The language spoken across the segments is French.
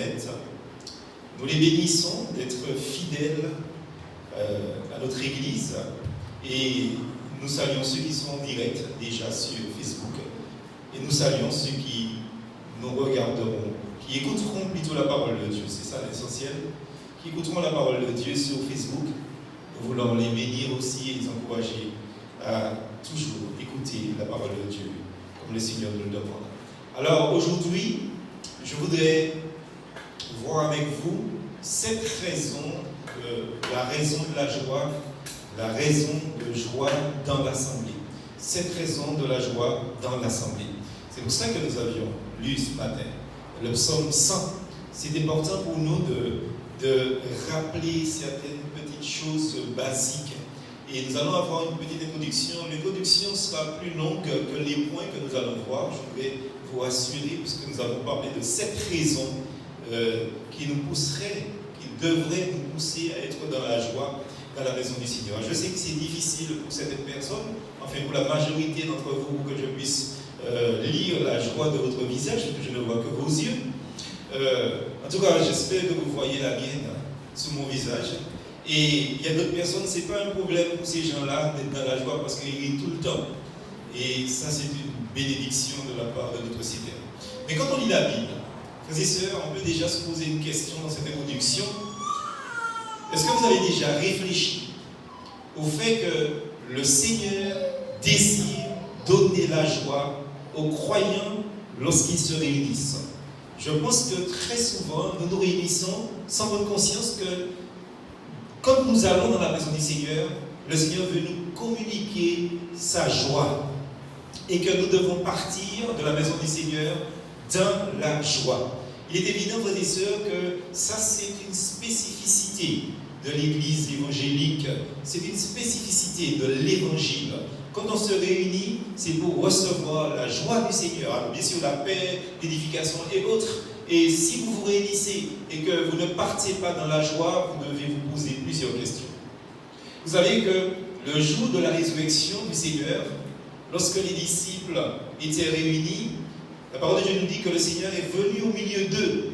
Internet. Nous les bénissons d'être fidèles à notre Église et nous saluons ceux qui sont en direct déjà sur Facebook et nous saluons ceux qui nous regarderont, qui écouteront plutôt la parole de Dieu, c'est ça l'essentiel, qui écouteront la parole de Dieu sur Facebook. Nous voulons les bénir aussi et les encourager à toujours écouter la parole de Dieu, comme le Seigneur nous le demande. Alors aujourd'hui, je voudrais voir avec vous 7 raisons, la raison de la joie, la raison de joie dans l'Assemblée. 7 raisons de la joie dans l'Assemblée. C'est pour ça que nous avions lu ce matin le psaume 100. C'est important pour nous de rappeler certaines petites choses basiques. Et nous allons avoir une petite introduction. L'introduction sera plus longue que les points que nous allons voir. Je voudrais vous rassurer, puisque nous avons parlé de 7 raisons qui nous pousseraient, qui devraient nous pousser à être dans la joie, dans la maison du Seigneur. Je sais que c'est difficile pour certaines personnes, enfin pour la majorité d'entre vous, pour que je puisse lire la joie de votre visage, parce que je ne vois que vos yeux. En tout cas, j'espère que vous voyez la mienne sous mon visage. Et il y a d'autres personnes, ce n'est pas un problème pour ces gens-là d'être dans la joie parce qu'ils rient tout le temps. Et ça, c'est une bénédiction de la part de notre Seigneur. Mais quand on lit la Bible, frères et sœurs, on peut déjà se poser une question dans cette introduction. Est-ce que vous avez déjà réfléchi au fait que le Seigneur désire donner la joie aux croyants lorsqu'ils se réunissent? Je pense que très souvent, nous nous réunissons sans bonne conscience que quand nous allons dans la maison du Seigneur, le Seigneur veut nous communiquer sa joie et que nous devons partir de la maison du Seigneur dans la joie. Il est évident, frères et sœurs, que ça c'est une spécificité de l'Église évangélique, c'est une spécificité de l'Évangile. Quand on se réunit, c'est pour recevoir la joie du Seigneur, alors bien sûr la paix, l'édification et autres. Et si vous vous réunissez et que vous ne partez pas dans la joie, vous devez vous poser plusieurs questions. Vous savez que le jour de la résurrection du Seigneur, lorsque les disciples étaient réunis, la parole de Dieu nous dit que le Seigneur est venu au milieu d'eux.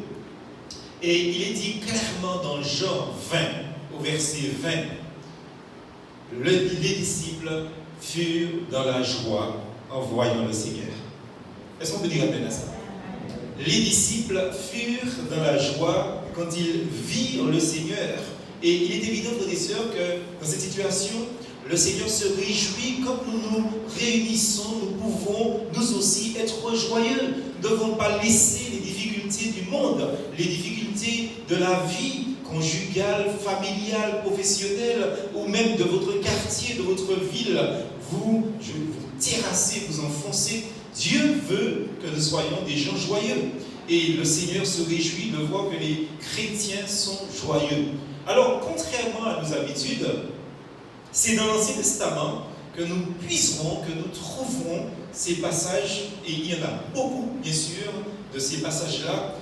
Et il est dit clairement dans Jean 20, au verset 20, les disciples furent dans la joie en voyant le Seigneur. Est-ce qu'on peut dire amen à ça? Les disciples furent dans la joie quand ils virent le Seigneur. Et il est évident, frères et sœurs, que dans cette situation, le Seigneur se réjouit. Quand nous nous réunissons, nous pouvons nous aussi être joyeux. Nous ne devons pas laisser les difficultés du monde, les difficultés de la vie conjugale, familiale, professionnelle, ou même de votre quartier, de votre ville, vous terrasser, vous enfoncer. Dieu veut que nous soyons des gens joyeux. Et le Seigneur se réjouit de voir que les chrétiens sont joyeux. Alors, contrairement à nos habitudes, c'est dans l'Ancien Testament que nous puiserons, que nous trouverons ces passages, et il y en a beaucoup, bien sûr, de ces passages-là.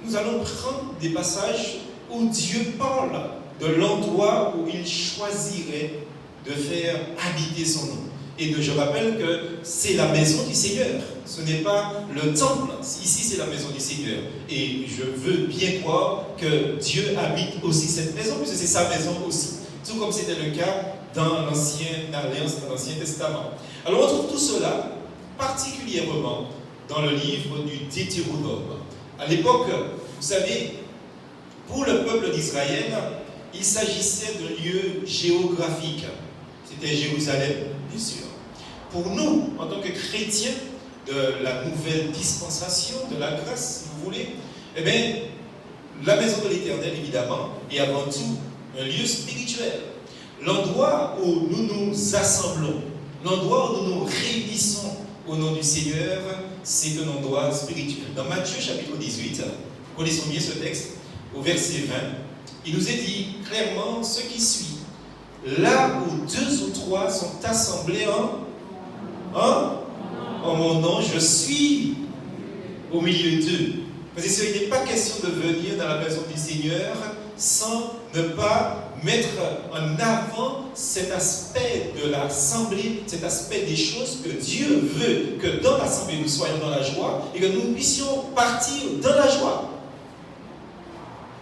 Nous allons prendre des passages où Dieu parle de l'endroit où il choisirait de faire habiter son nom. Et je rappelle que c'est la maison du Seigneur. Ce n'est pas le temple. Ici, c'est la maison du Seigneur. Et je veux bien croire que Dieu habite aussi cette maison, puisque c'est sa maison aussi. Tout comme c'était le cas dans l'Ancienne Alliance, dans l'Ancien Testament. Alors, on trouve tout cela particulièrement dans le livre du Deutéronome. À l'époque, vous savez, pour le peuple d'Israël, il s'agissait de lieux géographiques. C'était Jérusalem, bien sûr. Pour nous, en tant que chrétiens de la nouvelle dispensation, de la grâce, si vous voulez, eh bien, la maison de l'Éternel, évidemment, est avant tout un lieu spirituel. L'endroit où nous nous assemblons, l'endroit où nous nous réunissons au nom du Seigneur, c'est un endroit spirituel. Dans Matthieu chapitre 18, connaissons bien ce texte, au verset 20, il nous est dit clairement ce qui suit. Là où 2 ou 3 sont assemblés en mon nom, je suis au milieu d'eux. Parce qu'il n'est pas question de venir dans la maison du Seigneur sans ne pas mettre en avant cet aspect de l'assemblée, cet aspect des choses que Dieu veut que dans l'assemblée nous soyons dans la joie et que nous puissions partir dans la joie.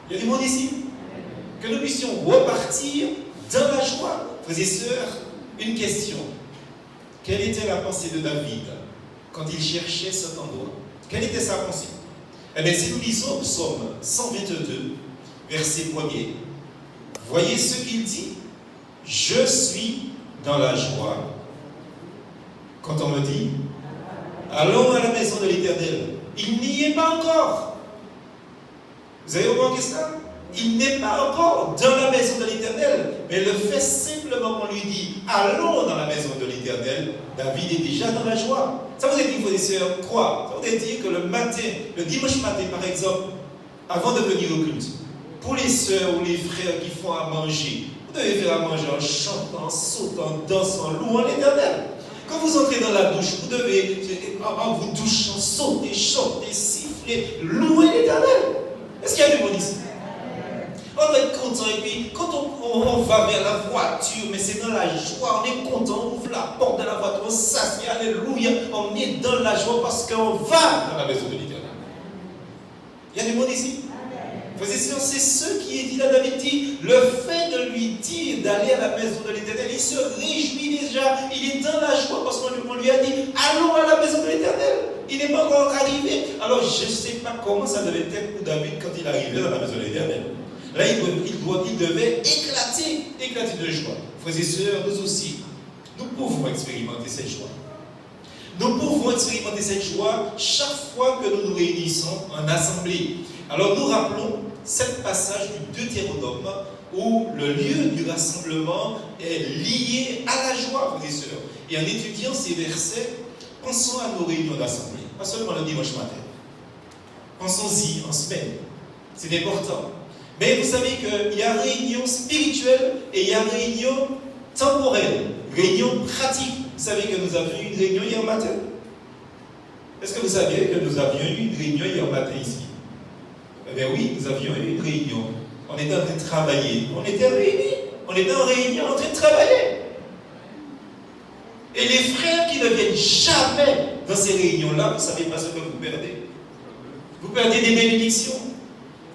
Il y a du monde ici. Que nous puissions repartir dans la joie. Frères et sœurs, une question. Quelle était la pensée de David quand il cherchait cet endroit? Quelle était sa pensée? Eh bien, si nous lisons Psaume 122, verset 1er, voyez ce qu'il dit. Je suis dans la joie. Quand on me dit, allons à la maison de l'Éternel, il n'y est pas encore. Vous avez remarqué ça? Il n'est pas encore dans la maison de l'Éternel, mais le fait simplement qu'on lui dit allons dans la maison de l'Éternel, David est déjà dans la joie. Ça voudrait dire, frères et sœurs, quoi? Ça voudrait dire que le matin, le dimanche matin par exemple, avant de venir au culte, pour les sœurs ou les frères qui font à manger, vous devez faire à manger en chantant, sautant, dansant, louant l'Éternel. Quand vous entrez dans la douche, vous devez, en vous douchant, sauter, chanter, siffler, louer l'Éternel. Est-ce qu'il y a du monde ici? On va être content et puis quand on va vers la voiture, mais c'est dans la joie, on est content, on ouvre la porte de la voiture, on s'assied, alléluia, on est dans la joie parce qu'on va dans la maison de l'Éternel. Il y a du monde ici? C'est ce qui est dit là. David dit, le fait de lui dire d'aller à la maison de l'Éternel, il se réjouit déjà, il est dans la joie parce qu'on lui a dit, allons à la maison de l'Éternel. Il n'est pas encore arrivé. Alors je ne sais pas comment ça devait être pour David quand il arrivait dans la maison de l'Éternel. Là, il devait éclater de joie. Frères et sœurs, nous aussi, nous pouvons expérimenter cette joie. Nous pouvons expérimenter cette joie chaque fois que nous nous réunissons en assemblée. Alors nous rappelons cet passage du Deutéronome où le lieu du rassemblement est lié à la joie, frères et sœurs. Et en étudiant ces versets, pensons à nos réunions d'assemblée, pas seulement le dimanche matin. Pensons-y en semaine. C'est important. Mais vous savez qu'il y a réunion spirituelle et il y a réunion temporelle, réunion pratique. Vous savez que nous avions eu une réunion hier matin? Est-ce que vous saviez que nous avions eu une réunion hier matin ici? Eh bien oui, nous avions eu une réunion. On était en train de travailler. On était réunis. On était en réunion en train de travailler. Et les frères qui ne viennent jamais dans ces réunions-là, vous ne savez pas ce que vous perdez. Vous perdez des bénédictions.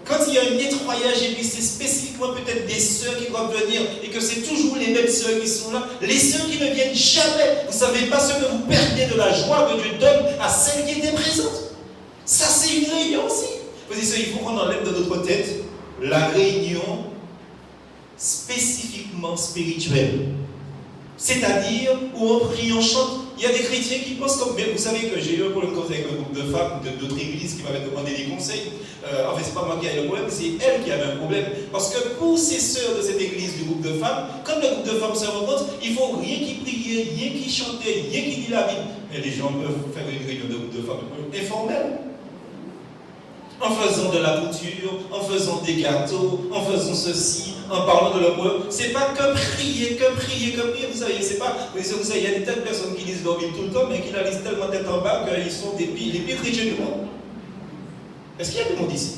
Quand il y a un nettoyage, et puis c'est spécifiquement peut-être des sœurs qui doivent venir, et que c'est toujours les mêmes sœurs qui sont là, les sœurs qui ne viennent jamais, vous ne savez pas ce que vous perdez de la joie que Dieu donne à celles qui étaient présentes. Ça, c'est une réunion aussi. Vous dites, il faut qu'on enlève de notre tête la réunion spécifiquement spirituelle. C'est-à-dire où on prie, on chante. Il y a des chrétiens qui pensent comme... Mais vous savez que j'ai eu un problème avec un groupe de femmes d'autres églises qui m'avaient demandé des conseils. En fait, ce n'est pas moi qui ai le problème, c'est elles qui avaient un problème. Parce que pour ces sœurs de cette église du groupe de femmes, quand le groupe de femmes se rencontre, il ne faut rien qui prier, rien qui chanter, rien qui dit la Bible. Mais les gens peuvent faire une réunion de groupe de femmes informelle. En faisant de la couture, en faisant des gâteaux, en faisant ceci, en parlant de leur word. C'est pas que prier. Vous savez, c'est pas. Vous savez, il y a des tas de personnes qui lisent leur Bible tout le temps, mais qui la lisent tellement tête en bas qu'ils sont les pires chrétiens du monde. Est-ce qu'il y a du monde ici?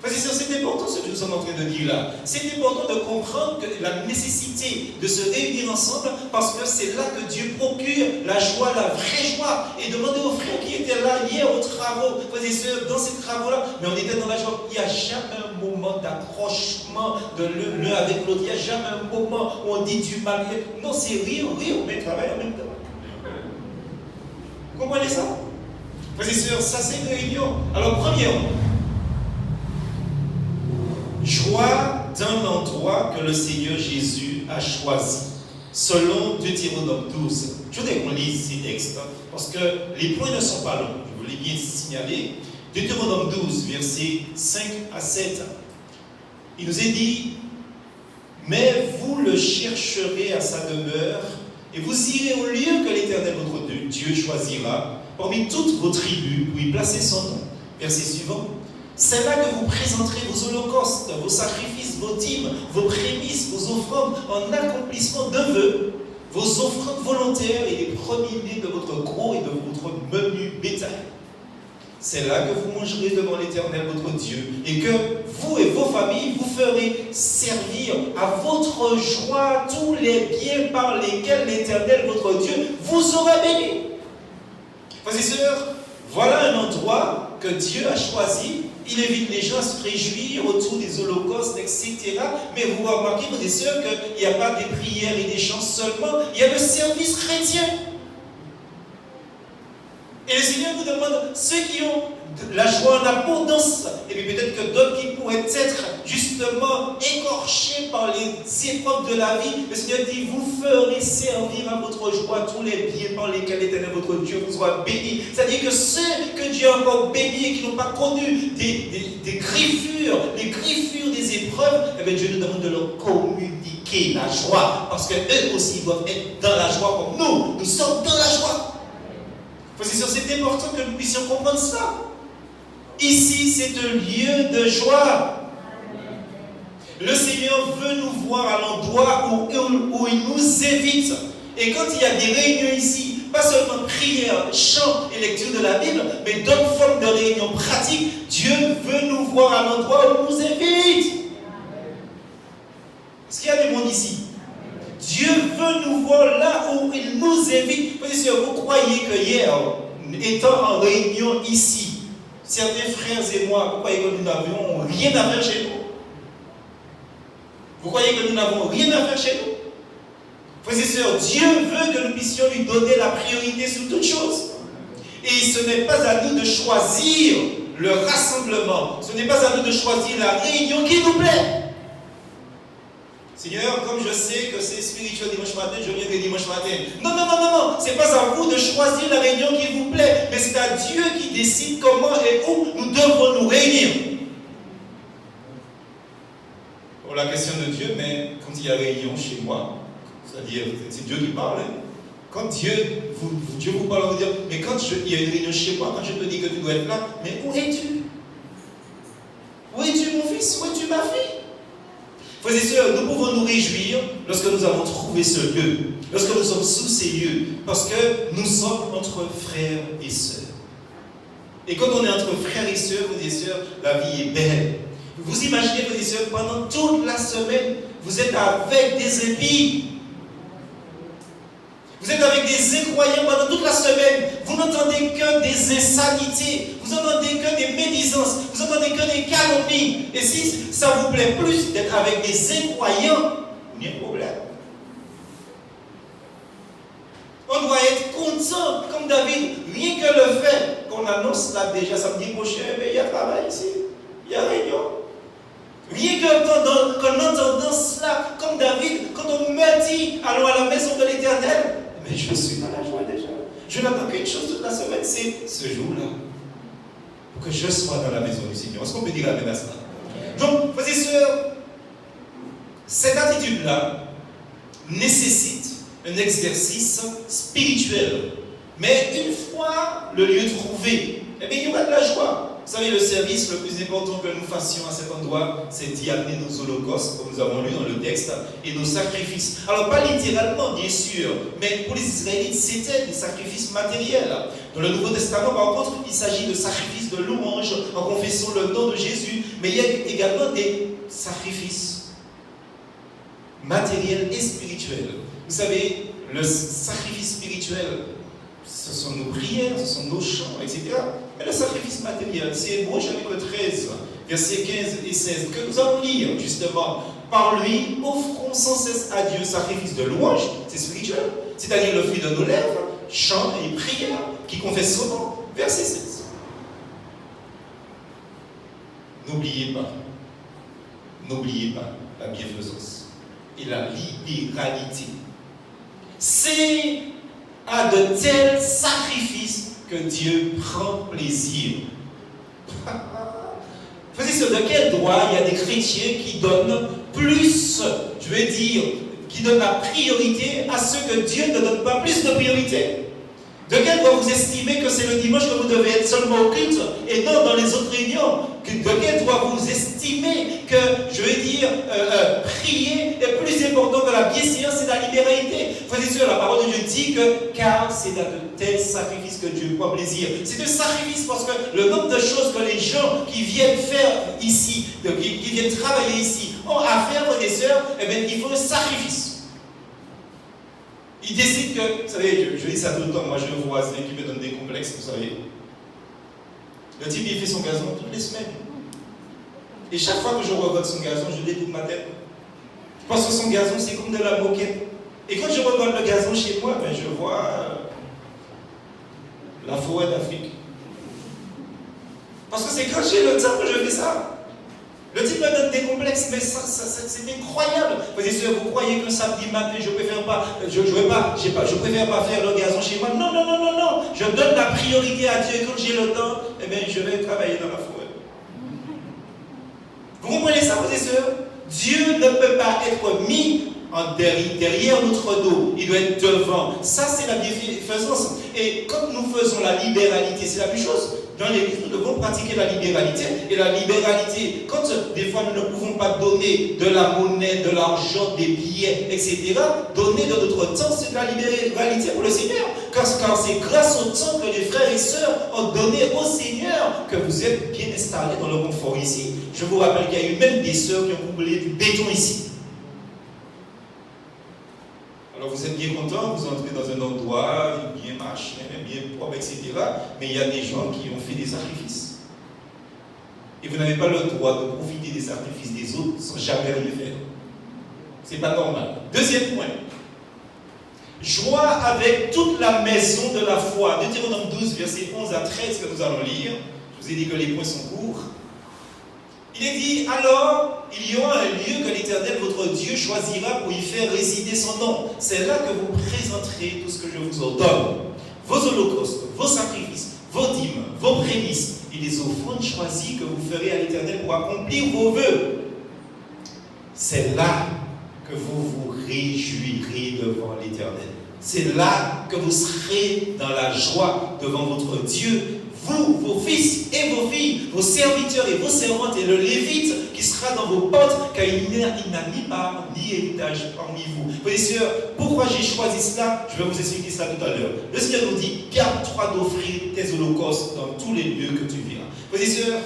C'est important ce que nous sommes en train de dire là. C'est important de comprendre que la nécessité de se réunir ensemble parce que c'est là que Dieu procure la joie, la vraie joie. Et demandez aux frères qui étaient là hier aux travaux, frères et sœurs, dans ces travaux-là, mais on était dans la joie. Il n'y a jamais un moment d'accrochement de l'un avec l'autre. Il n'y a jamais un moment où on dit du mal. Non, c'est rire, mais travailler en même temps. Vous comprenez ça? Frères et sœurs, ça c'est une réunion. Alors, premièrement, joie d'un endroit que le Seigneur Jésus a choisi, selon Deutéronome 12. Je voudrais qu'on lise ces textes, parce que les points ne sont pas longs, je voulais bien signaler. Deutéronome 12, versets 5 à 7. Il nous est dit, mais vous le chercherez à sa demeure, et vous irez au lieu que l'Éternel votre Dieu choisira, parmi toutes vos tribus, pour y placer son nom. Verset suivant. C'est là que vous présenterez vos holocaustes, vos sacrifices, vos dîmes, vos prémices, vos offrandes en accomplissement de vœux, vos offrandes volontaires et les premiers-nés de votre gros et de votre menu bétail. C'est là que vous mangerez devant l'Éternel votre Dieu et que vous et vos familles vous ferez servir à votre joie tous les biens par lesquels l'Éternel votre Dieu vous aura béni. Frères et sœurs, voilà un endroit que Dieu a choisi. il invite les gens à se réjouir autour des holocaustes, etc. Mais vous remarquez, frères et sœurs, qu'il n'y a pas des prières et des chants seulement, il y a le service chrétien. Et le Seigneur vous demande, ceux qui ont la joie en abondance, et puis peut-être que d'autres qui pourraient être justement écorchés par les épreuves de la vie, le Seigneur dit, vous ferez servir à votre joie tous les biens par lesquels l'Éternel votre Dieu vous aura béni. C'est-à-dire que ceux que Dieu a encore bénis et qui n'ont pas connu des griffures, les griffures des épreuves, eh bien Dieu nous demande de leur communiquer la joie, parce qu'eux aussi doivent être dans la joie comme nous sommes dans la joie. C'est important que nous puissions comprendre ça. Ici, c'est un lieu de joie. Le Seigneur veut nous voir à l'endroit où il nous évite. Et quand il y a des réunions ici, pas seulement prière, chant et lecture de la Bible, mais d'autres formes de réunions pratiques, Dieu veut nous voir à l'endroit où il nous évite. Est-ce qu'il y a des mondes ici? Dieu veut nous voir là où il nous évite. Vous croyez que hier, étant en réunion ici, certains frères et moi, vous croyez que nous n'avions rien à faire chez nous? Vous croyez que nous n'avons rien à faire chez nous? Frères et sœurs, Dieu veut que nous puissions lui donner la priorité sur toute chose. Et ce n'est pas à nous de choisir le rassemblement. Ce n'est pas à nous de choisir la réunion qui nous plaît. Seigneur, comme je sais que c'est spirituel dimanche matin, je viens de dimanche matin. Non. Ce n'est pas à vous de choisir la réunion qui vous plaît, mais c'est à Dieu qui décide comment et où nous devons nous réunir. Pour la question de Dieu, mais quand il y a réunion chez moi, c'est-à-dire, c'est Dieu qui parle. Quand Dieu vous parle, vous dire, mais quand il y a une réunion chez moi, quand je te dis que tu dois être là, mais où es-tu? Où es-tu, mon fils? Où es-tu, ma fille? Frères et sœurs, nous pouvons nous réjouir lorsque nous avons trouvé ce lieu, lorsque nous sommes sous ces lieux, parce que nous sommes entre frères et sœurs. Et quand on est entre frères et sœurs, la vie est belle. Vous imaginez, frères et sœurs, pendant toute la semaine, vous êtes avec des impies. Vous êtes avec des incroyants pendant toute la semaine. Vous n'entendez que des insanités. Vous n'entendez que des médisances. Vous n'entendez que des calomnies. Et si ça vous plaît plus d'être avec des incroyants, il y a un problème. On doit être content, comme David. Rien que le fait qu'on annonce là déjà samedi prochain, mais il y a travail ici. Il y a réunion. Rien qu'en entendant cela, comme David, quand on me dit, allons à la maison de l'Éternel, mais je suis dans la joie déjà. Je n'attends qu'une chose toute la semaine, c'est ce jour-là. Pour que je sois dans la maison du Seigneur. Est-ce qu'on peut dire amen à cela? Donc, frères et sœurs, cette attitude-là nécessite un exercice spirituel. Mais une fois le lieu trouvé, eh bien, il y aura de la joie. Vous savez, le service le plus important que nous fassions à cet endroit, c'est d'y amener nos holocaustes, comme nous avons lu dans le texte, et nos sacrifices. Alors, pas littéralement, bien sûr, mais pour les Israélites, c'était des sacrifices matériels. Dans le Nouveau Testament, par contre, il s'agit de sacrifices de louange en confessant le nom de Jésus, mais il y a également des sacrifices matériels et spirituels. Vous savez, le sacrifice spirituel, ce sont nos prières, ce sont nos chants, etc. Mais le sacrifice matériel, c'est Hébreux chapitre 13, versets 15 et 16, que nous allons lire justement. Par lui, offrons sans cesse à Dieu sacrifice de louange, c'est spirituel, c'est-à-dire le fruit de nos lèvres, chants et prières qui confessent son nom. Verset 16. N'oubliez pas la bienfaisance et la libéralité. C'est à de tels sacrifices que Dieu prend plaisir. De quel droit il y a des chrétiens qui donnent plus, je veux dire, qui donnent la priorité à ceux que Dieu ne donne pas plus de priorité? De quel droit vous estimez que c'est le dimanche que vous devez être seulement au culte et non dans les autres réunions? De quel droit vous estimez que, je veux dire, prier est plus important que la bienséance et la libéralité? Frères et sœurs, la parole de Dieu dit que, car c'est à de tels sacrifices que Dieu prend plaisir. C'est un sacrifice parce que le nombre de choses que les gens qui viennent faire ici, qui viennent travailler ici, ont à faire, frères et sœurs, eh bien, il faut un sacrifice. Il décide que, vous savez, je dis ça tout le temps, moi j'ai un voisin qui me donne des complexes, vous savez. Le type, il fait son gazon toutes les semaines. Et chaque fois que je regarde son gazon, je détourne ma tête. Parce que son gazon, c'est comme de la moquette. Et quand je regarde le gazon chez moi, ben, je vois la forêt d'Afrique. Parce que c'est quand j'ai le temps que je fais ça. Le type me donne des complexes, mais c'est incroyable. Vous croyez que samedi matin, je préfère pas faire le gazon chez moi? Non, non, non, non, non. Je donne la priorité à Dieu et quand j'ai le temps, eh bien, je vais travailler dans la forêt. Vous comprenez ça, frères et sœurs? Dieu ne peut pas être mis derrière notre dos, il doit être devant. Ça, c'est la bienfaisance. Et quand nous faisons la libéralité, c'est la même chose. Dans l'Église, nous devons pratiquer la libéralité. Et la libéralité, quand des fois nous ne pouvons pas donner de la monnaie, de l'argent, des billets, etc., donner de notre temps, c'est de la libéralité pour le Seigneur. Car c'est grâce au temps que les frères et sœurs ont donné au Seigneur que vous êtes bien installés dans le confort ici. Je vous rappelle qu'il y a eu même des sœurs qui ont coulé du béton ici. Alors vous êtes bien contents, vous entrez dans un endroit bien machin, bien propre, etc. Mais il y a des gens qui ont fait des sacrifices. Et vous n'avez pas le droit de profiter des sacrifices des autres sans jamais rien faire. C'est pas normal. Deuxième point. Joie avec toute la maison de la foi. Deutéronome 12, versets 11 à 13 que nous allons lire. Je vous ai dit que les points sont courts. Il est dit, alors, il y aura un lieu que l'Éternel, votre Dieu, choisira pour y faire résider son nom. C'est là que vous présenterez tout ce que je vous ordonne. Vos holocaustes, vos sacrifices, vos dîmes, vos prémices et les offrandes choisies que vous ferez à l'Éternel pour accomplir vos vœux. C'est là que vous vous réjouirez devant l'Éternel. C'est là que vous serez dans la joie devant votre Dieu. Vous, vos fils et vos filles, vos serviteurs et vos servantes et le Lévite qui sera dans vos portes, car il n'a ni part ni héritage parmi vous. Frères et sœurs, pourquoi j'ai choisi cela? Je vais vous expliquer ça tout à l'heure. Le Seigneur nous dit, garde-toi d'offrir tes holocaustes dans tous les lieux que tu verras. Frères et sœurs,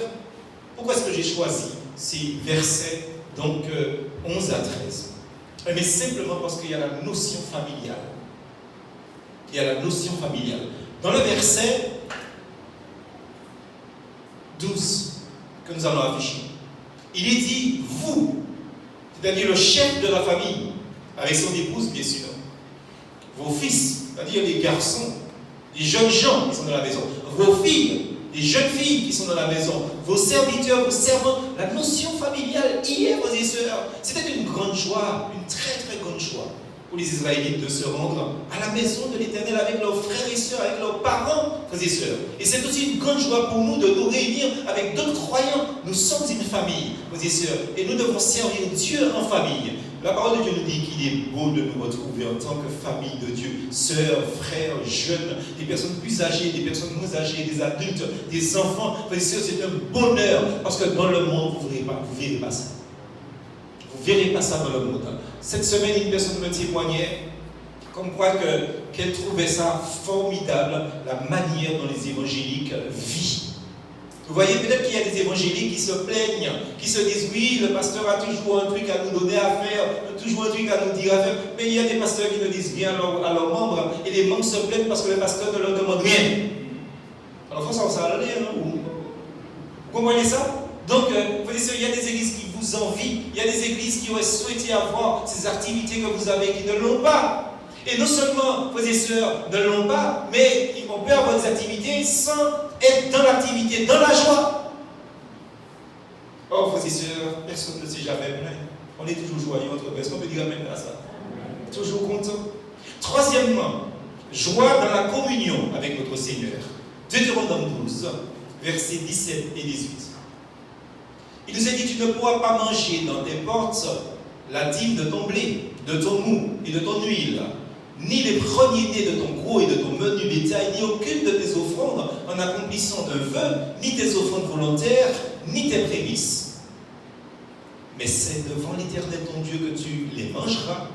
pourquoi est-ce que j'ai choisi ces versets, donc 11 à 13? Mais simplement parce qu'il y a la notion familiale. Il y a la notion familiale. Dans le verset 12 que nous allons afficher, il est dit vous, c'est-à-dire le chef de la famille, avec son épouse bien sûr, vos fils, c'est-à-dire les garçons, les jeunes gens qui sont dans la maison, vos filles, les jeunes filles qui sont dans la maison, vos serviteurs, vos servantes, la notion familiale hier, frères et sœurs, c'était une grande joie, une très très grande joie pour les Israélites de se rendre à la maison de l'Éternel avec leurs frères et sœurs, avec leurs parents, frères et sœurs. Et c'est aussi une grande joie pour nous de nous réunir avec d'autres croyants. Nous sommes une famille, frères et sœurs, et nous devons servir Dieu en famille. La parole de Dieu nous dit qu'il est beau de nous retrouver en tant que famille de Dieu, sœurs, frères, jeunes, des personnes plus âgées, des personnes moins âgées, des adultes, des enfants. Frères et sœurs, c'est un bonheur, parce que dans le monde, vous ne verrez pas ça. Vous ne verrez pas ça dans le monde. Cette semaine, une personne me témoignait comme quoi qu'elle trouvait ça formidable, la manière dont les évangéliques vivent. Vous voyez, peut-être qu'il y a des évangéliques qui se plaignent, qui se disent oui, le pasteur a toujours un truc à nous donner à faire, toujours un truc à nous dire à faire. Mais il y a des pasteurs qui ne disent rien à leurs membres et les membres se plaignent parce que le pasteur ne leur demande rien. Alors, il faut ça aller, hein, vous comprenez ça? Donc, il y a des églises qui vous envient, il y a des églises qui auraient souhaité avoir ces activités que vous avez qui ne l'ont pas. Et non seulement, frères et sœurs, ne l'ont pas, mais on peut avoir des activités sans être dans l'activité, dans la joie. Oh, frères et sœurs, personne ne s'est jamais plaint. On est toujours joyeux entre personnes. On peut dire amen à ça. Toujours content. Troisièmement, joie dans la communion avec notre Seigneur. Deutéronome 12, versets 17 et 18. Il nous a dit, tu ne pourras pas manger dans tes portes la dîme de ton blé, de ton mou et de ton huile, ni les premiers-nés de ton gros et de ton menu bétail, ni aucune de tes offrandes en accomplissant d'un vœu, ni tes offrandes volontaires, ni tes prémices. Mais c'est devant l'Éternel ton Dieu que tu les mangeras,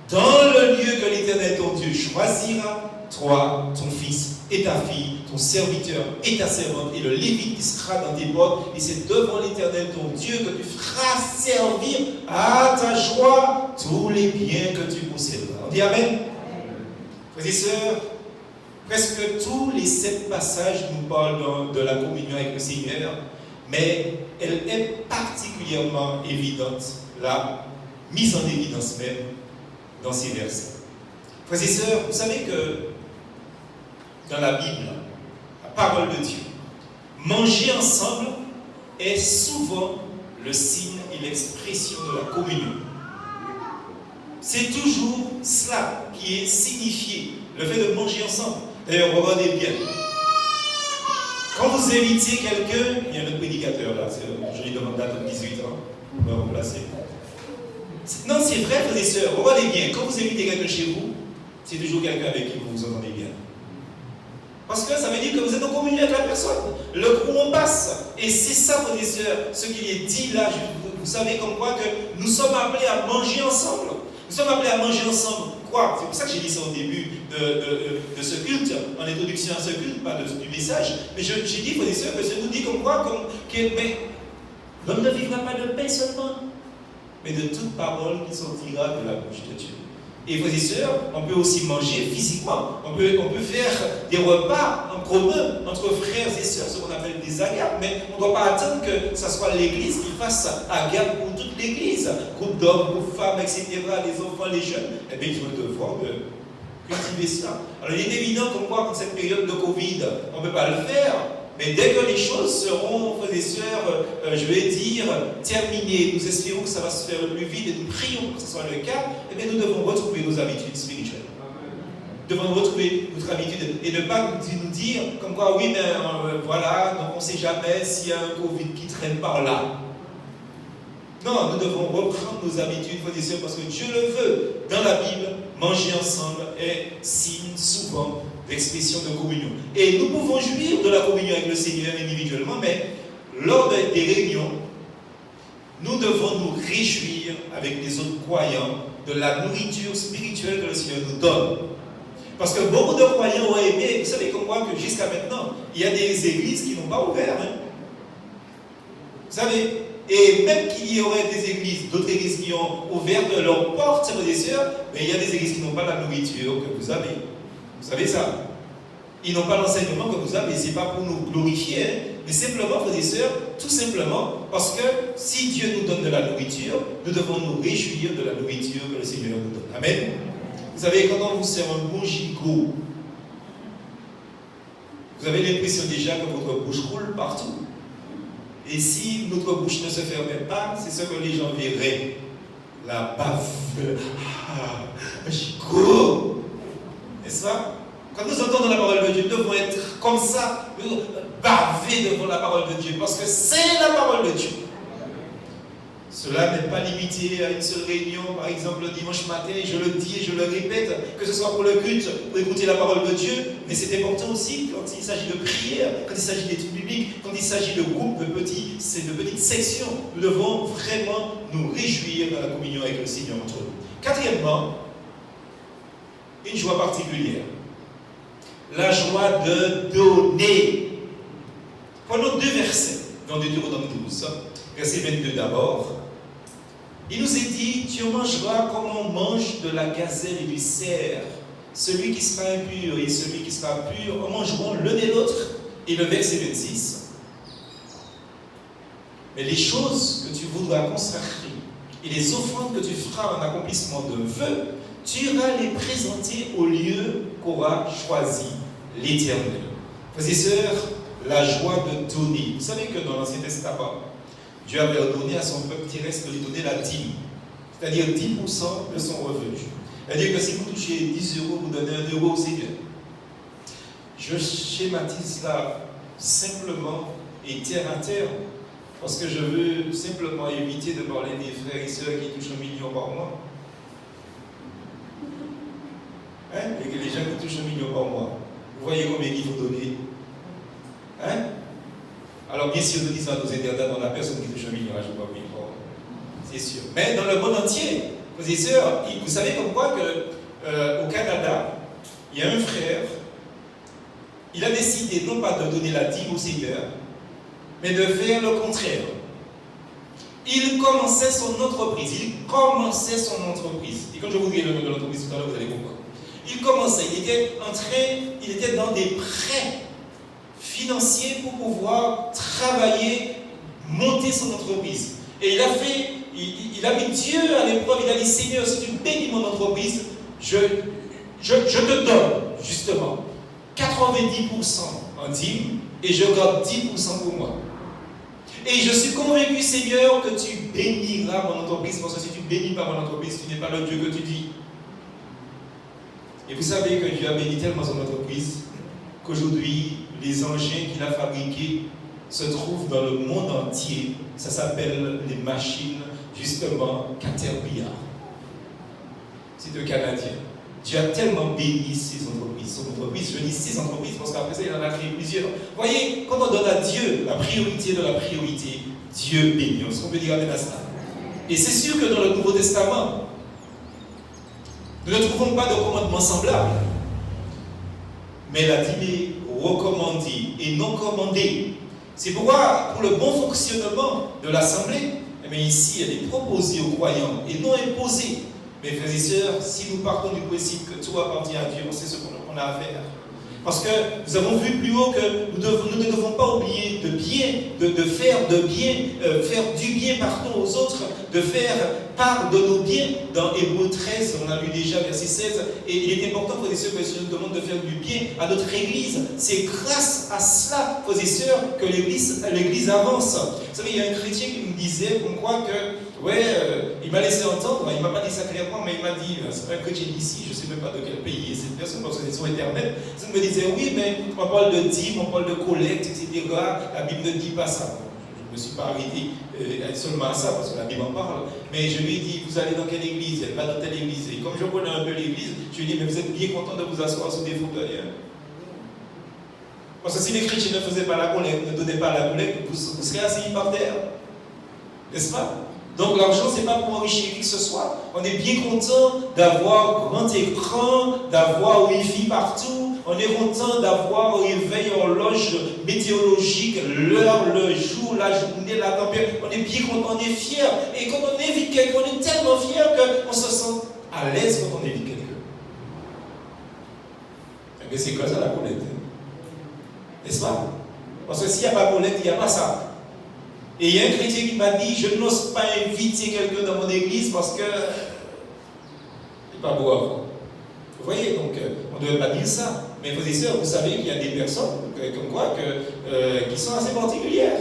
dans le lieu que l'Éternel ton Dieu choisira, toi, ton fils et ta fille, ton serviteur et ta servante, et le Lévite qui sera dans tes portes, et c'est devant l'Éternel ton Dieu que tu feras servir à ta joie tous les biens que tu posséderas. On dit amen. Frères et sœurs, presque tous les 7 passages nous parlent de la communion avec le Seigneur, mais elle est particulièrement évidente, la mise en évidence même dans ces versets. Frères et sœurs, vous savez que dans la Bible, la parole de Dieu, manger ensemble est souvent le signe et l'expression de la communion. C'est toujours cela qui est signifié, le fait de manger ensemble. D'ailleurs, regardez bien. Quand vous invitez quelqu'un, il y a un prédicateur là, je lui demande date de 18 ans, on va remplacer. Non, c'est vrai, frères et sœurs, regardez bien, quand vous invitez quelqu'un chez vous, c'est toujours quelqu'un avec qui vous vous entendez bien. Parce que ça veut dire que vous êtes en communion avec la personne. Le courant passe. Et c'est ça, frères et sœurs, ce qu'il est dit là, vous savez comme quoi que nous sommes appelés à manger ensemble. Nous sommes appelés à manger ensemble. Quoi? C'est pour ça que j'ai dit ça au début de ce culte, en introduction à ce culte, pas du message. Mais j'ai dit, frères et sœurs, que ça nous dit comme quoi, mais l'homme ne vivra pas de paix seulement, mais de toute parole qui sortira de la bouche de Dieu. Et frères et sœurs, on peut aussi manger physiquement. On peut faire des repas en commun entre frères et sœurs, ce qu'on appelle des agapes. Mais on ne doit pas attendre que ce soit l'Église qui fasse agape pour toute l'Église. Groupe d'hommes, groupe de femmes, etc., les enfants, les jeunes. Eh bien, ils ont le devoir de cultiver cela. Alors, il est évident qu'on voit qu'en cette période de Covid, on ne peut pas le faire. Mais dès que les choses seront, frères et sœurs, je vais dire, terminées, nous espérons que ça va se faire le plus vite et nous prions que ce soit le cas, eh bien nous devons retrouver nos habitudes spirituelles. Nous devons retrouver notre habitude et ne pas nous dire comme quoi, oui, mais voilà, donc on ne sait jamais s'il y a un Covid qui traîne par là. Non, nous devons reprendre nos habitudes, frères et sœurs, parce que Dieu le veut. Dans la Bible, manger ensemble est signe souvent d'expression de communion. Et nous pouvons jouir de la communion avec le Seigneur individuellement, mais lors des réunions, nous devons nous réjouir avec les autres croyants de la nourriture spirituelle que le Seigneur nous donne. Parce que beaucoup de croyants ont aimé, vous savez comme moi que jusqu'à maintenant, il y a des églises qui n'ont pas ouvert. Vous savez, et même qu'il y aurait des églises, d'autres églises qui ont ouvert leurs portes, frères et sœurs, mais il y a des églises qui n'ont pas la nourriture que vous avez. Vous savez ça? Ils n'ont pas l'enseignement que vous avez, ce n'est pas pour nous glorifier, mais simplement, frères et sœurs, tout simplement parce que si Dieu nous donne de la nourriture, nous devons nous réjouir de la nourriture que le Seigneur nous donne. Amen. Vous savez, quand on vous sert un bon gigot, vous avez l'impression déjà que votre bouche roule partout. Et si notre bouche ne se fermait pas, c'est ce que les gens verraient. La baffe, un gigot. N'est-ce pas? Quand nous entendons la parole de Dieu, nous devons être comme ça, bavés devant la parole de Dieu, parce que c'est la parole de Dieu. Cela n'est pas limité à une seule réunion, par exemple le dimanche matin, je le dis et je le répète, que ce soit pour le culte, pour écouter la parole de Dieu, mais c'est important aussi quand il s'agit de prière, quand il s'agit d'études bibliques, quand il s'agit de groupes, de petites sections. Nous devons vraiment nous réjouir dans la communion avec le Seigneur entre nous. Quatrièmement, une joie particulière. La joie de donner. Prenons deux versets dans Deutéronome 12, verset 22 d'abord. Il nous est dit, tu mangeras comme on mange de la gazelle et du cerf. Celui qui sera impur et celui qui sera pur en mangeront l'un et l'autre. Et le verset 26. Mais les choses que tu voudras consacrer et les offrandes que tu feras en accomplissement de vœux, tu iras les présenter au lieu qu'aura choisi l'Éternel. Frères et sœurs, la joie de donner. Vous savez que dans l'Ancien Testament, Dieu avait ordonné à son peuple terrestre de lui donner la dîme, c'est-à-dire 10% de son revenu. C'est-à-dire que si vous touchez 10 euros, vous donnez 1 euro au Seigneur. Je schématise cela simplement et terre à terre, parce que je veux simplement éviter de parler des frères et sœurs qui touchent 1 million par mois. Et que les gens qui touchent 1 million par mois, vous voyez combien il faut donner? Alors bien sûr, nous disons à nos internats, dans la personne qui touche 1 million, je ne vois pas, c'est sûr. Mais dans le monde entier, frères et sœurs, vous savez comme quoi qu'au Canada, il y a un frère, il a décidé non pas de donner la dîme au Seigneur, mais de faire le contraire. Il commençait son entreprise. Et quand je vous dis le nom de l'entreprise tout à l'heure, vous allez comprendre. Il était dans des prêts financiers pour pouvoir travailler monter son entreprise. Et il a mis Dieu à l'épreuve. Il a dit, Seigneur, si tu bénis mon entreprise, je te donne, justement, 90% en dîme et je garde 10% pour moi. Et je suis convaincu, Seigneur, que tu béniras mon entreprise, parce que si tu ne bénis pas mon entreprise, tu n'es pas le Dieu que tu dis. Et vous savez que Dieu a béni tellement son entreprise qu'aujourd'hui, les engins qu'il a fabriqués se trouvent dans le monde entier. Ça s'appelle les machines, justement, Caterpillar. C'est de Canadien. Dieu a tellement béni ses entreprises. Son entreprise, je dis ses entreprises parce qu'après ça, il en a créé plusieurs. Vous voyez, quand on donne à Dieu la priorité de la priorité, Dieu bénit. Est-ce qu'on peut dire amen à ça? Et c'est sûr que dans le Nouveau Testament, nous ne trouvons pas de commandement semblable. Mais il a dit recommandé et non commandé. C'est pourquoi, pour le bon fonctionnement de l'Assemblée, ici, elle est proposée aux croyants et non imposée. Mes frères et sœurs, si nous partons du principe que tout appartient à Dieu, on sait ce qu'on a à faire. Parce que nous avons vu plus haut que nous ne devons pas oublier de faire du bien pardon aux autres, de faire part de nos biens. Dans Hébreux 13, on a lu déjà verset 16, et il est important, frères et sœurs, que le Seigneur nous demande de faire du bien à notre Église. C'est grâce à cela, frères et sœurs, que l'Église avance. Vous savez, il y a un chrétien qui me disait, on croit que il m'a laissé entendre, il ne m'a pas dit ça clairement, mais il m'a dit, c'est pas un chrétien d'ici, je ne sais même pas de quel pays est cette personne, parce que c'est sur Internet. Il me disait, oui, mais on parle de dîme, on parle de collecte, etc. La Bible ne dit pas ça. Je ne me suis pas arrêté seulement à ça, parce que la Bible en parle. Mais je lui ai dit, vous allez dans quelle église? Elle va dans telle église. Et comme je connais un peu l'église, je lui ai dit, mais vous êtes bien content de vous asseoir sous des fauteuils. Parce que si les chrétiens ne faisaient pas la collecte, ne donnaient pas la collecte, vous serez assis par terre. N'est-ce pas? Donc l'argent, ce n'est pas pour enrichir qui que ce soit. On est bien content d'avoir grand écran, d'avoir Wi-Fi partout. On est content d'avoir réveil, horloge météorologique, l'heure, le jour, la journée, la température. On est bien content, on est fiers. Et quand on invite quelqu'un, on est tellement fiers qu'on se sent à l'aise quand on invite quelqu'un. Mais c'est quoi ça la collecte? N'est-ce pas? Parce que s'il n'y a pas collecte, il n'y a pas ça. Et il y a un chrétien qui m'a dit, je n'ose pas inviter quelqu'un dans mon église parce que c'est pas beau à voir. Vous voyez, donc on ne devait pas dire ça. Mais frères et sœurs, vous savez qu'il y a des personnes comme quoi qui sont assez particulières.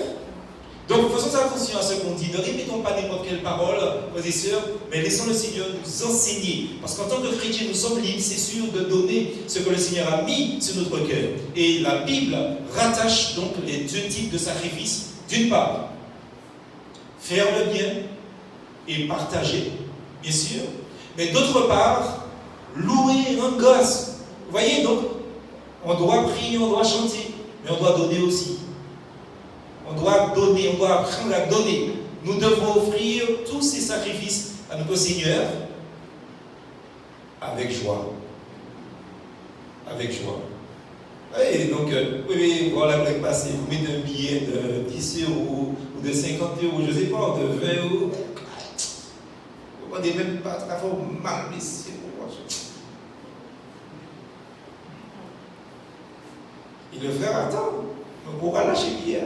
Donc faisons attention à ce qu'on dit. Ne répétons pas n'importe quelle parole, frères et sœurs, mais laissons le Seigneur nous enseigner. Parce qu'en tant que chrétiens, nous sommes libres, c'est sûr, de donner ce que le Seigneur a mis sur notre cœur. Et la Bible rattache donc les deux types de sacrifices. D'une part, faire le bien et partager, bien sûr. Mais d'autre part, louer, rendre grâce. Vous voyez, donc, on doit prier, on doit chanter, mais on doit donner aussi. On doit donner, on doit apprendre à donner. Nous devons offrir tous ces sacrifices à notre Seigneur avec joie. Avec joie. Et donc, oui, voilà la blague passée, vous mettez un billet de 10 euros ou de 50 euros, je ne sais pas, de 20 euros. Vous ne même pas la forme mal blessée. Et le frère attend, on pourra lâcher le billet.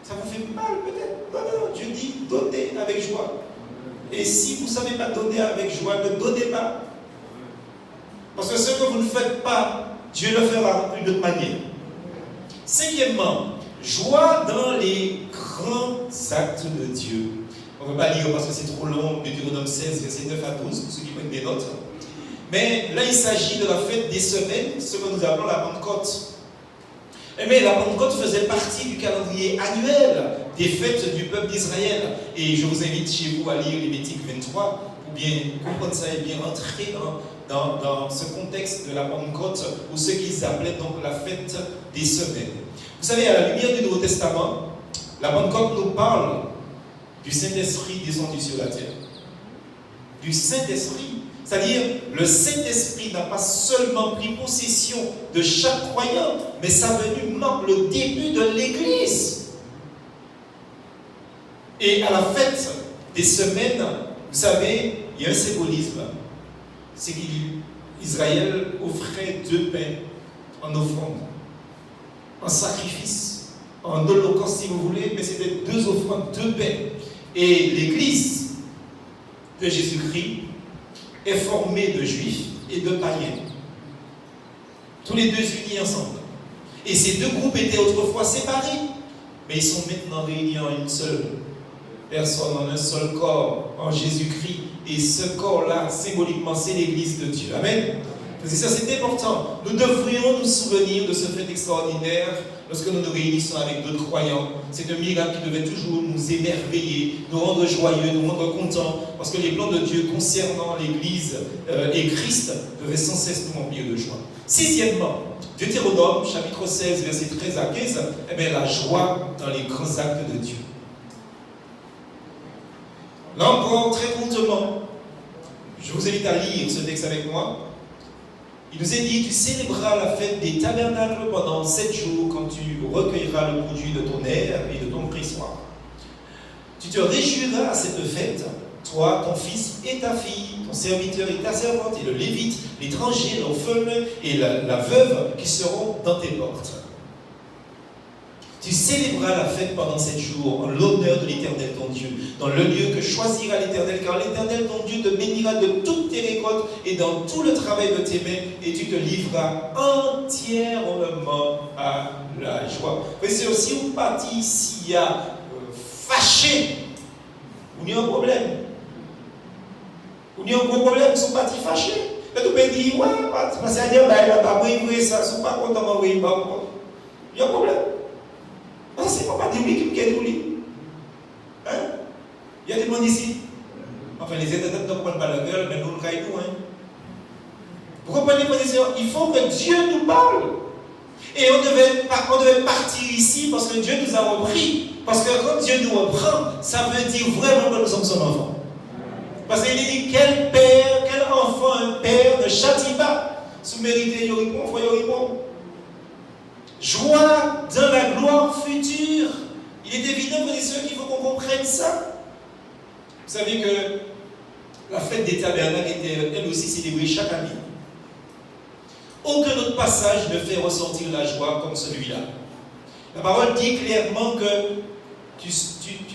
Ça vous fait mal peut-être? Non, Dieu dit donnez avec joie. Et si vous ne savez pas donner avec joie, ne donnez pas. Parce que ce que vous ne faites pas, Dieu le fera d'une autre manière. Cinquièmement, joie dans les grands actes de Dieu. On ne va pas lire parce que c'est trop long, Deutéronome 16, verset 9 à 12, pour ceux qui prennent des notes. Mais là, il s'agit de la fête des semaines, ce que nous appelons la Pentecôte. Mais la Pentecôte faisait partie du calendrier annuel des fêtes du peuple d'Israël. Et je vous invite chez vous à lire Lévitique 23 pour bien comprendre ça et bien entrer dans ce contexte de la Pentecôte, ou ce qu'ils appelaient donc la fête des semaines. Vous savez, à la lumière du Nouveau Testament, la Pentecôte nous parle du Saint-Esprit descendu sur la terre. Du Saint-Esprit. C'est-à-dire, le Saint-Esprit n'a pas seulement pris possession de chaque croyant, mais sa venue marque le début de l'Église. Et à la fête des semaines, vous savez, il y a un symbolisme. C'est qu'Israël offrait 2 pains en offrande, en sacrifice, en holocauste si vous voulez, mais c'était 2 offrandes, 2 paix. Et l'Église de Jésus-Christ est formée de juifs et de païens. Tous les deux unis ensemble. Et ces 2 groupes étaient autrefois séparés, mais ils sont maintenant réunis en une seule personne, en un seul corps, en Jésus-Christ. Et ce corps-là, symboliquement, c'est l'Église de Dieu. Amen. Parce que ça, c'est important. Nous devrions nous souvenir de ce fait extraordinaire lorsque nous nous réunissons avec d'autres croyants. C'est un miracle qui devait toujours nous émerveiller, nous rendre joyeux, nous rendre contents, parce que les plans de Dieu concernant l'Église et Christ devaient sans cesse nous remplir de joie. 6e, Deutéronome, chapitre 16, versets 13 à 15, la joie dans les grands actes de Dieu. Là encore, très courtement, je vous invite à lire ce texte avec moi. Il nous est dit, tu célébreras la fête des tabernacles pendant 7 jours quand tu recueilleras le produit de ton aire et de ton pressoir. Tu te réjouiras à cette fête, toi, ton fils et ta fille, ton serviteur et ta servante, et le lévite, l'étranger, l'orphelin et la veuve qui seront dans tes portes. Tu célébreras la fête pendant 7 jours en l'honneur de l'Éternel ton Dieu, dans le lieu que choisira l'Éternel, car l'Éternel ton Dieu te bénira de toutes tes récoltes et dans tout le travail de tes mains, et tu te livreras entièrement à la joie. Mais c'est aussi une partie s'il y a fâché, il y a un problème. Il y a un gros problème, ils sont partis fâchés. Et tu peux dire, ouais, parce que il n'a pas pris ça, ils ne sont pas contents d'envoyer. Il y a un problème. C'est pas des oui qui me dit. Hein? Il y a des gens ici. Enfin, les états ne prennent pas la gueule, mais nous, nous caillons. Vous comprenez, il faut que Dieu nous parle. Et on devait partir ici parce que Dieu nous a repris. Parce que quand Dieu nous reprend, ça veut dire vraiment que nous sommes son enfant. Parce qu'il dit, quel père, quel enfant, un père ne châtie pas. Sous mérité, il répond, il répond. Joie dans la gloire future. Il est évident, frères et sœurs, qu'il faut qu'on comprenne ça. Vous savez que la fête des tabernacles était elle aussi célébrée chaque année. Aucun autre passage ne fait ressentir la joie comme celui-là. La parole dit clairement que tu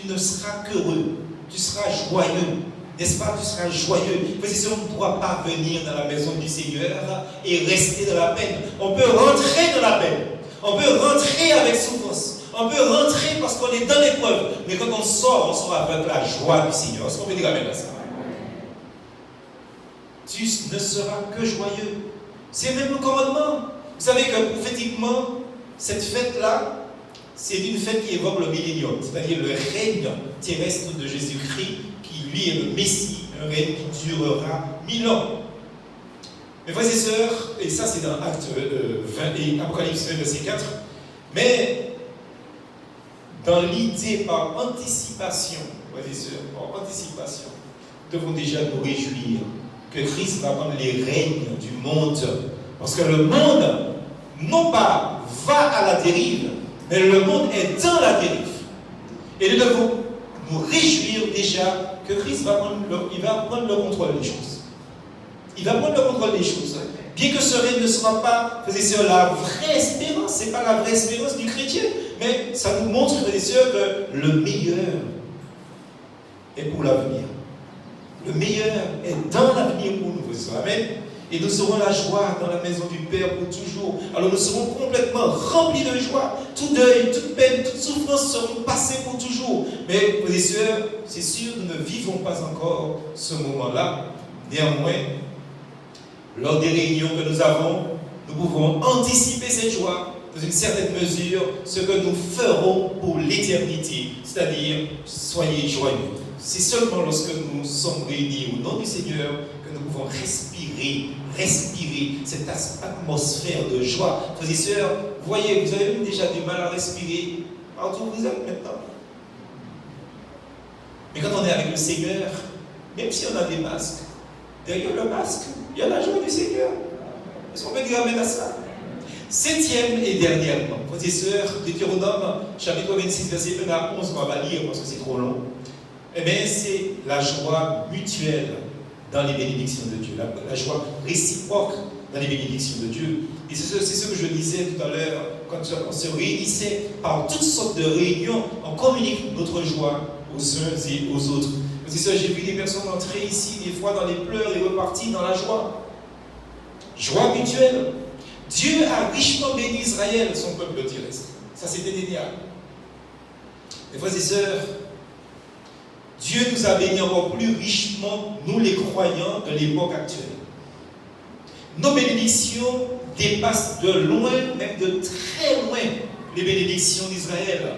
ne seras qu'heureux, tu seras joyeux. N'est-ce pas? Tu seras joyeux. Frères et sœurs, on ne pourra pas venir dans la maison du Seigneur et rester dans la peine. On peut rentrer dans la peine. On peut rentrer avec souffrance. On peut rentrer parce qu'on est dans l'épreuve. Mais quand on sort avec la joie du Seigneur. Est-ce qu'on peut dire amen à ça? Tu ne seras que joyeux. C'est même le commandement. Vous savez que prophétiquement, cette fête-là, c'est une fête qui évoque le millénium, c'est-à-dire le règne terrestre de Jésus-Christ, qui lui est le Messie, un règne qui durera 1000 ans. Mes frères et sœurs, et ça c'est dans Acte 20 et Apocalypse 20, verset 4, mais dans l'idée par anticipation, frères et sœurs, par anticipation, nous devons déjà nous réjouir que Christ va prendre les règnes du monde. Parce que le monde, non pas va à la dérive, mais le monde est dans la dérive. Et nous devons nous réjouir déjà que Christ va prendre le contrôle des choses. Il va prendre le contrôle des choses. Bien que ce règne ne soit pas, frères et sœurs, la vraie espérance, ce n'est pas la vraie espérance du chrétien, mais ça nous montre, frères et sœurs, que le meilleur est pour l'avenir. Le meilleur est dans l'avenir pour nous, frères et sœurs. Amen. Et nous aurons la joie dans la maison du Père pour toujours. Alors nous serons complètement remplis de joie. Tout deuil, toute peine, toute souffrance seront passées pour toujours. Mais, frères et sœurs, c'est sûr, nous ne vivons pas encore ce moment-là. Néanmoins, lors des réunions que nous avons, nous pouvons anticiper cette joie dans une certaine mesure, ce que nous ferons pour l'éternité. C'est-à-dire, soyez joyeux. C'est seulement lorsque nous sommes réunis au nom du Seigneur que nous pouvons respirer cette atmosphère de joie. Frères et sœurs, voyez, vous avez déjà du mal à respirer partout où vous êtes maintenant. Mais quand on est avec le Seigneur, même si on a des masques, derrière le masque, il y a la joie du Seigneur. Est-ce qu'on peut dire amen à ça? 7e et dernièrement, frères et sœurs, Deutéronome, chapitre 26, verset 1 à 11, on va pas lire parce que c'est trop long. Eh bien, c'est la joie mutuelle dans les bénédictions de Dieu, la joie réciproque dans les bénédictions de Dieu. Et c'est ce que je disais tout à l'heure, quand on se réunissait par toutes sortes de réunions, on communique notre joie aux uns et aux autres. C'est ça, j'ai vu des personnes entrer ici, des fois dans les pleurs et repartir dans la joie. Joie mutuelle. Dieu a richement béni Israël, son peuple terrestre. Ça, c'est indéniable. Mes frères et sœurs, Dieu nous a bénis encore plus richement, nous les croyants de l'époque actuelle. Nos bénédictions dépassent de loin, même de très loin, les bénédictions d'Israël.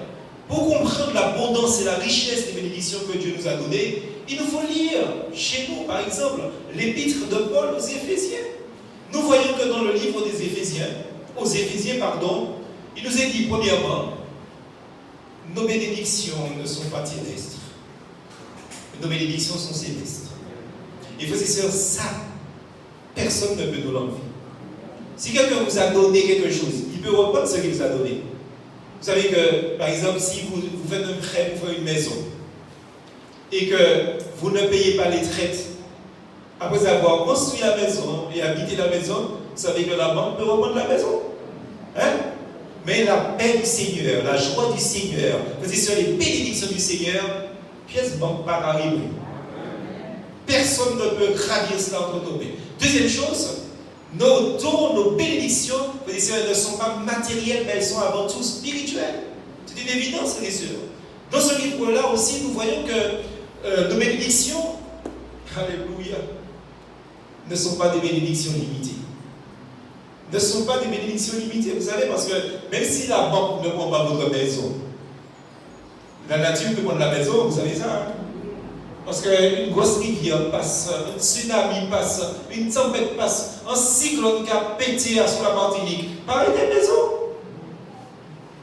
Pour comprendre l'abondance et la richesse des bénédictions que Dieu nous a données, il nous faut lire chez nous, par exemple, l'épître de Paul aux Éphésiens. Nous voyons que dans le livre des Éphésiens, il nous est dit, premièrement, nos bénédictions ne sont pas terrestres. Nos bénédictions sont célestes. Et frères et sœurs, ça, personne ne peut nous l'enlever. Si quelqu'un vous a donné quelque chose, il peut reprendre ce qu'il vous a donné. Vous savez que, par exemple, si vous faites un prêt pour faire une maison, et que vous ne payez pas les traites, après avoir construit la maison et habité la maison, vous savez que la banque peut reprendre la maison. Hein? Mais la paix du Seigneur, la joie du Seigneur, c'est sur les bénédictions du Seigneur, pièce banque par arriver. Personne ne peut gravir cela entre nos mains. Deuxième chose, nos dons, nos bénédictions, elles ne sont pas matérielles, mais elles sont avant tout spirituelles. C'est une évidence, bien sûr. Dans ce livre-là aussi, nous voyons que nos bénédictions, alléluia, ne sont pas des bénédictions limitées. Ne sont pas des bénédictions limitées, vous savez, parce que même si la banque ne prend pas votre maison, la nature peut prendre la maison, vous savez ça, hein? Parce qu'une grosse rivière passe, un tsunami passe, une tempête passe, un cyclone qui a pété sur la Martinique, pareil des maisons.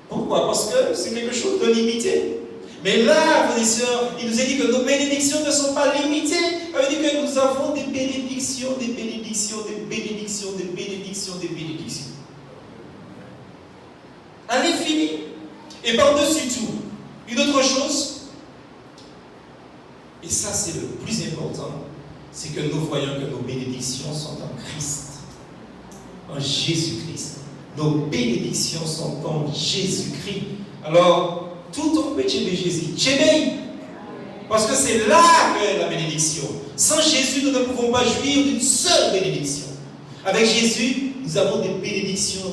Pourquoi? Parce que c'est quelque chose de limité. Mais là, frères et sœurs, il nous est dit que nos bénédictions ne sont pas limitées. Ça veut dire que nous avons des bénédictions, des bénédictions, des bénédictions, des bénédictions, des bénédictions. À l'infini. Et par-dessus tout, une autre chose, et ça c'est le plus important, c'est que nous voyons que nos bénédictions sont en Christ, en Jésus-Christ. Nos bénédictions sont en Jésus-Christ. Alors, tout on peut chéber Jésus. Chéber, parce que c'est là que la bénédiction. Sans Jésus, nous ne pouvons pas jouir d'une seule bénédiction. Avec Jésus, nous avons des bénédictions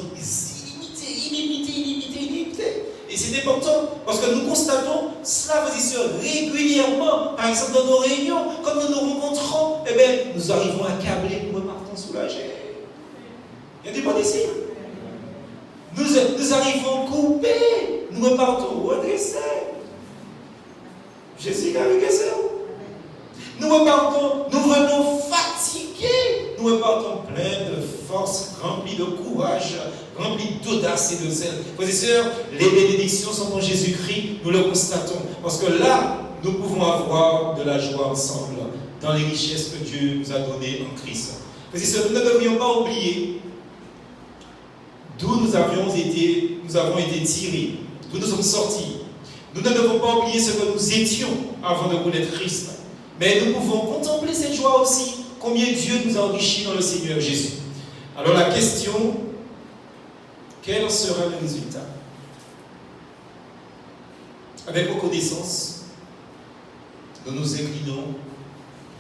illimitées. Et c'est important, parce que nous constatons cela, frères et sœurs, régulièrement. Par exemple, dans nos réunions, quand nous nous rencontrons, eh bien, nous arrivons accablés, nous repartons soulagés. Il y a des bons ici. Nous arrivons coupés, nous repartons redressés. Jésus a regardé. Nous repartons, nous venons fatigués, nous repartons pleins de force, remplis de courage, remplis d'audace et de zèle. Frères et sœurs, les bénédictions sont en Jésus-Christ, nous le constatons. Parce que là, nous pouvons avoir de la joie ensemble dans les richesses que Dieu nous a données en Christ. Frères et sœurs, nous ne devrions pas oublier d'où nous avons été tirés, d'où nous sommes sortis. Nous ne devons pas oublier ce que nous étions avant de connaître Christ. Mais nous pouvons contempler cette joie aussi, combien Dieu nous a enrichis dans le Seigneur Jésus. Alors la question, quel sera le résultat? Avec reconnaissance, nous nous inclinons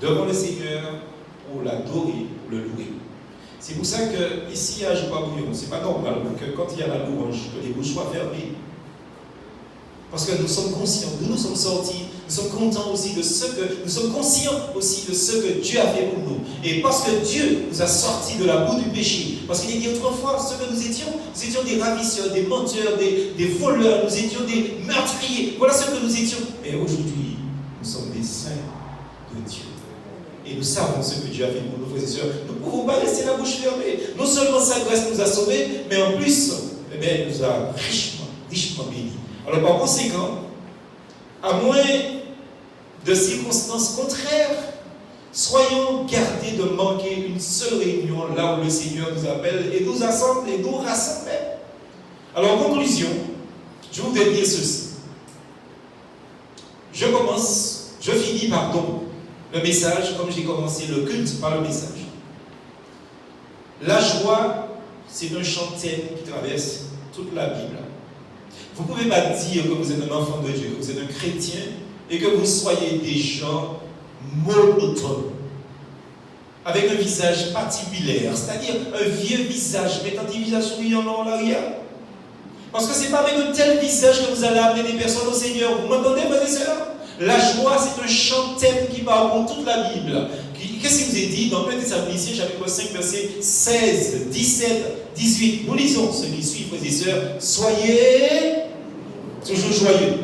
devant le Seigneur pour l'adorer, pour le louer. C'est pour ça qu'ici à Joie-Bouillon, ce n'est pas normal que quand il y a la louange, que les bouches soient fermées. Parce que nous sommes conscients d'où nous sommes sortis, nous sommes contents aussi de ce que, nous sommes conscients aussi de ce que Dieu a fait pour nous. Et parce que Dieu nous a sortis de la boue du péché, parce qu'il a dit autrefois ce que nous étions des ravisseurs, des menteurs, des voleurs, nous étions des meurtriers. Voilà ce que nous étions. Mais aujourd'hui, nous sommes des saints de Dieu. Et nous savons ce que Dieu a fait pour nous, frères et sœurs. Nous ne pouvons pas rester la bouche fermée. Non seulement sa grâce nous a sauvés, mais en plus, il nous a richement bénis. Alors par conséquent, à moins de circonstances contraires, soyons gardés de manquer une seule réunion là où le Seigneur nous appelle et nous assemble et nous rassemble. Alors en conclusion, je voudrais dire ceci. Je finis le message comme j'ai commencé le culte par le message. La joie, c'est un chant de thème qui traverse toute la Bible. Vous ne pouvez pas dire que vous êtes un enfant de Dieu, que vous êtes un chrétien, et que vous soyez des gens monotones, avec un visage patibulaire, c'est-à-dire un vieux visage, mettant des visages souriants en l'arrière. Parce que ce n'est pas avec un tel visage que vous allez amener des personnes au Seigneur. Vous m'entendez, frères et sœurs? La joie, c'est un chant thème qui parcourt toute la Bible. Qu'est-ce qu'il vous est dit dans 1 Thessaloniciens, chapitre 5, versets 16, 17, 18. Nous lisons ce qui suit, frères et sœurs. Soyez toujours joyeux.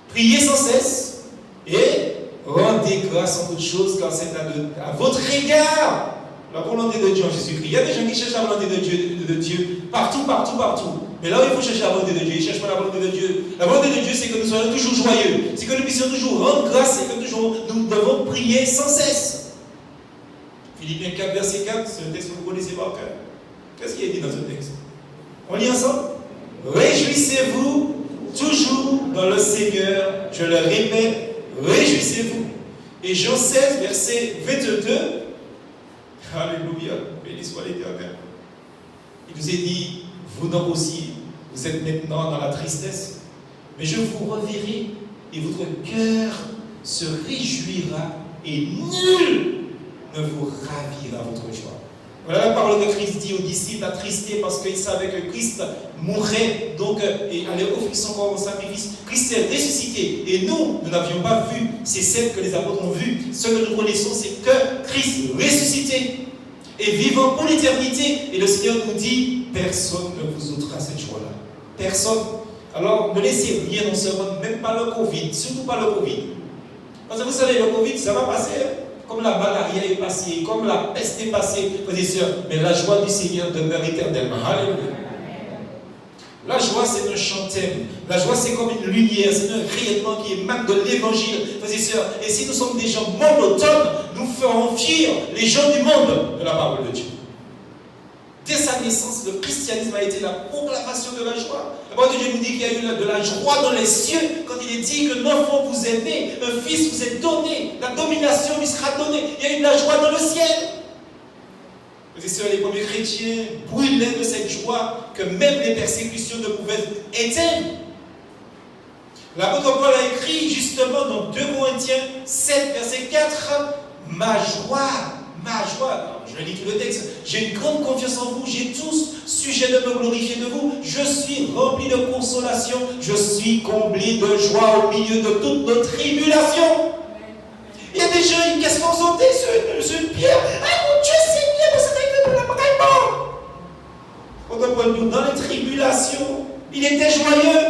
Priez sans cesse et rendez grâce en toutes choses, car c'est à votre égard la volonté de Dieu en Jésus-Christ. Il y a des gens qui cherchent la volonté de Dieu partout. Mais là où il faut chercher la volonté de Dieu, ils ne cherchent pas la volonté de Dieu. La volonté de Dieu, c'est que nous soyons toujours joyeux. C'est que nous puissions toujours rendre grâce et que toujours nous devons prier sans cesse. Philippiens 4, verset 4, c'est un texte que vous connaissez par cœur. Qu'est-ce qu'il est dit dans ce texte? On lit ensemble? Réjouissez-vous toujours dans le Seigneur. Je le répète, réjouissez-vous. Et Jean 16, verset 22. Alléluia, béni soit l'Éternel. Il nous est dit, vous donc aussi, vous êtes maintenant dans la tristesse, mais je vous reverrai et votre cœur se réjouira et nul ne vous ravira votre joie. Voilà la parole de Christ dit aux disciples attristés parce qu'ils savaient que Christ mourrait donc et allait offrir son corps en sacrifice. Christ est ressuscité et nous n'avions pas vu ces scènes que les apôtres ont vues. Ce que nous connaissons, c'est que Christ ressuscité et vivant pour l'éternité. Et le Seigneur nous dit, personne ne vous ôtera cette joie-là. Personne. Alors ne laissez rien dans ce monde, même pas le Covid, surtout pas le Covid. Parce que vous savez, le Covid, ça va passer. Comme la malaria est passée, comme la peste est passée, frères et sœurs, mais la joie du Seigneur demeure éternellement. Alléluia. La joie, c'est un chant thème. La joie, c'est comme une lumière, c'est un rayonnement qui émane de l'évangile, frères et sœurs. Et si nous sommes des gens monotones, nous ferons fuir les gens du monde de la parole de Dieu. Dès sa naissance, le christianisme a été la proclamation de la joie. La parole de Dieu nous dit qu'il y a eu de la joie dans les cieux quand il est dit que l'enfant vous est né, un fils vous est donné, la domination lui sera donnée. Il y a eu de la joie dans le ciel. Frères et sœurs, les premiers chrétiens brûlaient de cette joie que même les persécutions ne pouvaient éteindre. L'apôtre Paul a écrit justement dans 2 Corinthiens 7, verset 4, ma joie. Alors, je lis tout le texte. J'ai une grande confiance en vous. J'ai tous sujet de me glorifier de vous. Je suis rempli de consolation. Je suis comblé de joie au milieu de toutes nos tribulations. Il y a des gens, ils qu'est-ce qu'on sautait sur une pierre. Ah mon Dieu, Seigneur, mais c'est avec le vraiment. Dans les tribulations, il était joyeux.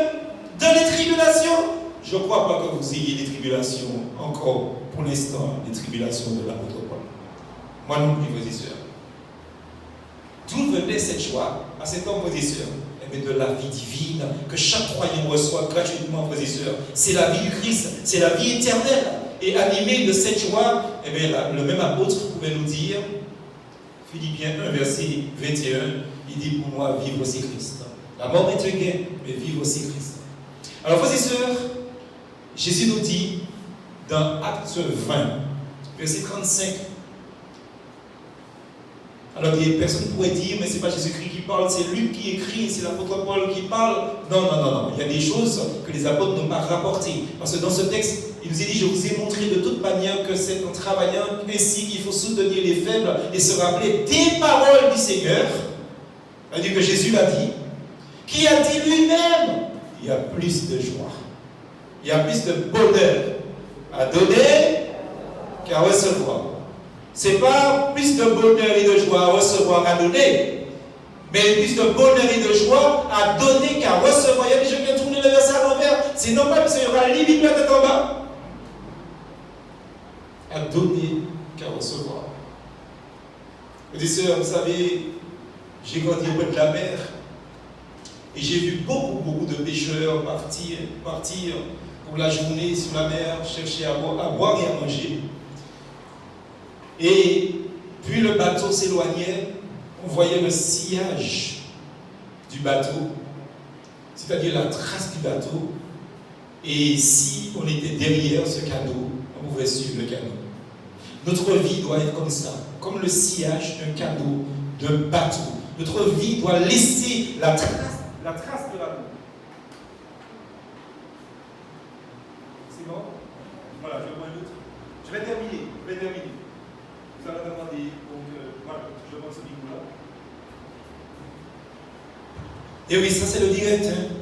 Dans les tribulations, je ne crois pas que vous ayez des tribulations encore pour l'instant, les tribulations de l'apôtre Paul. Moi non plus, frères et sœurs. D'où venait cette joie à cet homme, frères et sœurs? Eh bien, de la vie divine que chaque croyant reçoit gratuitement, frères et sœurs. C'est la vie du Christ, c'est la vie éternelle. Et animé de cette joie, eh bien, le même apôtre pouvait nous dire, Philippiens 1, verset 21, il dit pour moi, vivre c'est Christ. La mort est un gain, mais vivre c'est Christ. Alors, frères et sœurs, Jésus nous dit dans Acte 20, verset 35, alors, des personnes pourraient dire, mais ce n'est pas Jésus-Christ qui parle, c'est Luc qui écrit, c'est l'apôtre Paul qui parle. Non. Il y a des choses que les apôtres n'ont pas rapportées. Parce que dans ce texte, il nous est dit, je vous ai montré de toute manière que c'est en travaillant ainsi qu'il faut soutenir les faibles et se rappeler des paroles du Seigneur. C'est-à-dire que Jésus l'a dit, qui a dit lui-même, il y a plus de joie, il y a plus de bonheur à donner qu'à recevoir. Ce n'est pas plus de bonheur et de joie à recevoir qu'à donner, mais plus de bonheur et de joie à donner qu'à recevoir. Il y a des gens qui ont tourné le verset à l'envers. C'est normal parce qu'il y aura la limite la tête en bas. À donner qu'à recevoir. Mes sœurs, vous savez, j'ai grandi au bord de la mer et j'ai vu beaucoup de pêcheurs partir pour la journée sur la mer, chercher à boire et à manger. Et puis le bateau s'éloignait, on voyait le sillage du bateau, c'est-à-dire la trace du bateau. Et si on était derrière ce canot, on pouvait suivre le canot. Notre vie doit être comme ça, comme le sillage d'un canot, d'un bateau. Notre vie doit laisser la trace La trace de l'amour. C'est bon? Voilà, je vois une autre. Je vais terminer. Vous allez demander, donc voilà, je prends ce micro-là. Et oui, ça c'est le direct. Hein.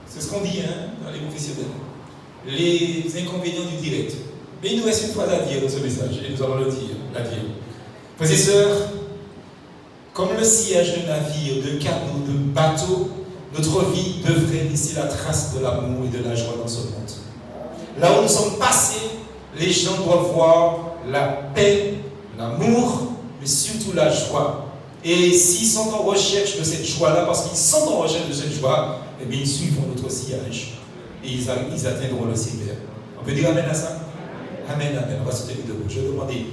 C'est ce qu'on dit dans les professionnels. Les inconvénients du direct. Mais il nous reste une phrase à dire dans ce message, et nous allons le dire, la dire. Frères et sœurs, comme le sillage de navire, de canot, de bateau, notre vie devrait laisser la trace de l'amour et de la joie dans ce monde. Là où nous sommes passés, les gens doivent voir la paix, l'amour, mais surtout la joie. Et s'ils sont en recherche de cette joie-là, parce qu'ils sont en recherche de cette joie, eh bien ils suivront notre sillage et ils atteindront le Seigneur. On peut dire Amen à ça? Amen, Amen. On va se tenir debout. Je vais demander